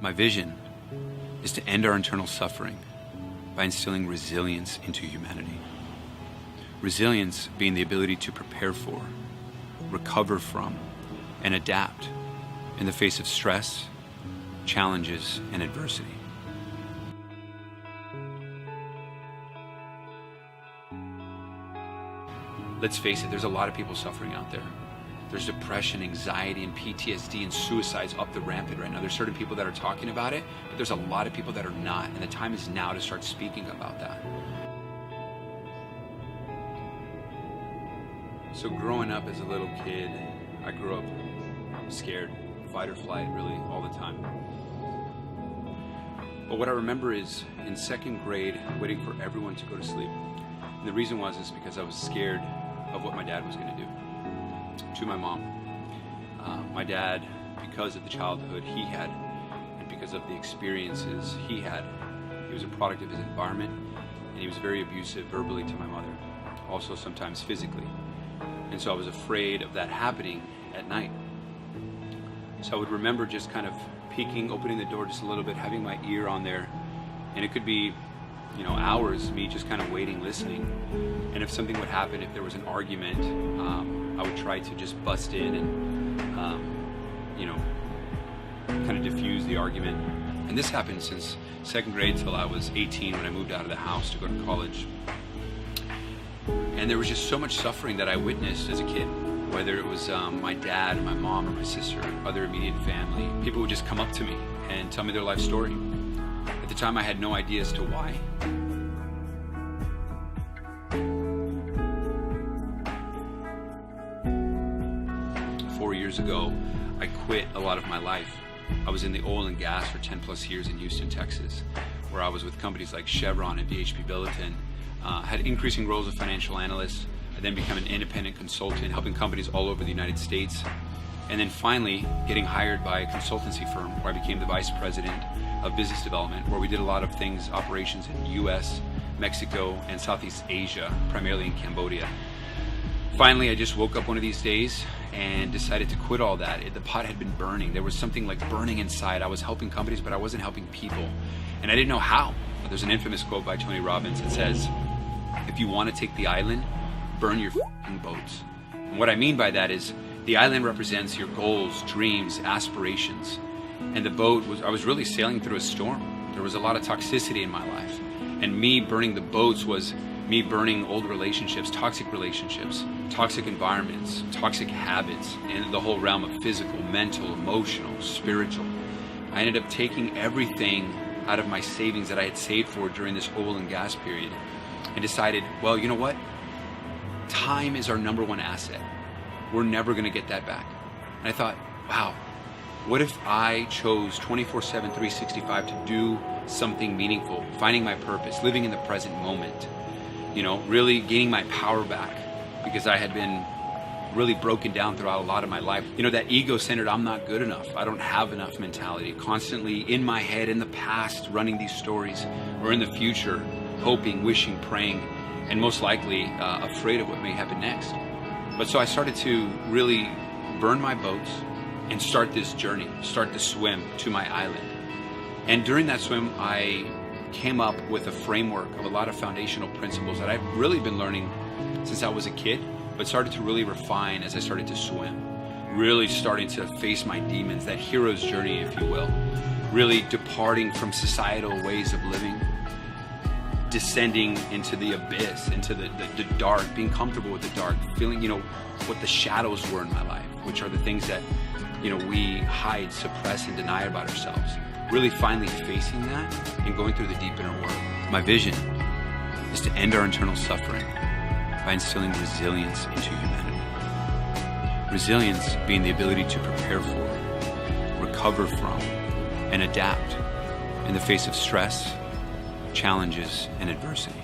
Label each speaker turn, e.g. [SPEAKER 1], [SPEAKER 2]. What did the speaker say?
[SPEAKER 1] My vision is to end our internal suffering by instilling resilience into humanity. Resilience being the ability to prepare for, recover from, and adapt in the face of stress, challenges, and adversity. Let's face it, there's a lot of people suffering out there. There's depression, anxiety, and PTSD and suicides up the rampant right now. There's certain people that are talking about it, but there's a lot of people that are not, and the time is now to start speaking about that. So growing up as a little kid, I grew up scared, fight or flight really all the time. But what I remember is in second grade, waiting for everyone to go to sleep. And the reason was because I was scared of what my dad was going to do to my mom. My dad, because of the childhood he had and because of the experiences he had, he was a product of his environment, and he was very abusive verbally to my mother, also sometimes physically. And so I was afraid of that happening at night. So I would remember just kind of peeking, opening the door just a little bit, having my ear on there, and it could be hours, me just kind of waiting, listening. And if something would happen, if there was an argument, I would try to just bust in and, kind of diffuse the argument. And this happened since second grade till I was 18 when I moved out of the house to go to college. And there was just so much suffering that I witnessed as a kid, whether it was my dad, or my mom, or my sister, or other immediate family. People would just come up to me and tell me their life story. At the time, I had no idea as to why. Four years ago, I quit a lot of my life. I was in the oil and gas for 10 plus years in Houston, Texas, where I was with companies like Chevron and BHP Billiton, had increasing roles of financial analyst. I then became an independent consultant, helping companies all over the United States. And then finally getting hired by a consultancy firm where I became the vice president of business development, where we did a lot of things, operations in the US, Mexico, and Southeast Asia, primarily in Cambodia. Finally, I just woke up one of these days and decided to quit all that. The pot had been burning. There was something like burning inside. I was helping companies, but I wasn't helping people. And I didn't know how. There's an infamous quote by Tony Robbins that says, "If you want to take the island, burn your f***ing boats." And what I mean by that is the island represents your goals, dreams, aspirations. And the boat I was really sailing through a storm. There was a lot of toxicity in my life. And me burning the boats was me burning old relationships, toxic environments, toxic habits, and the whole realm of physical, mental, emotional, spiritual. I ended up taking everything out of my savings that I had saved for during this oil and gas period and decided, well, you know what? Time is our number one asset. We're never going to get that back. And I thought, wow, what if I chose 24/7, 365 to do something meaningful, finding my purpose, living in the present moment, really gaining my power back, because I had been really broken down throughout a lot of my life. That ego-centered, I'm not good enough, I don't have enough mentality, constantly in my head, in the past, running these stories, or in the future, hoping, wishing, praying, and most likely afraid of what may happen next. But so I started to really burn my boats and start this journey, start the swim to my island. And during that swim, I came up with a framework of a lot of foundational principles that I've really been learning since I was a kid, but started to really refine as I started to swim. Really starting to face my demons, that hero's journey, if you will. Really departing from societal ways of living, descending into the abyss, into the dark, being comfortable with the dark, feeling, what the shadows were in my life, which are the things that, we hide, suppress, and deny about ourselves. Really finally facing that and going through the deep inner work. My vision is to end our internal suffering by instilling resilience into humanity. Resilience being the ability to prepare for, recover from, and adapt in the face of stress, challenges, and adversity.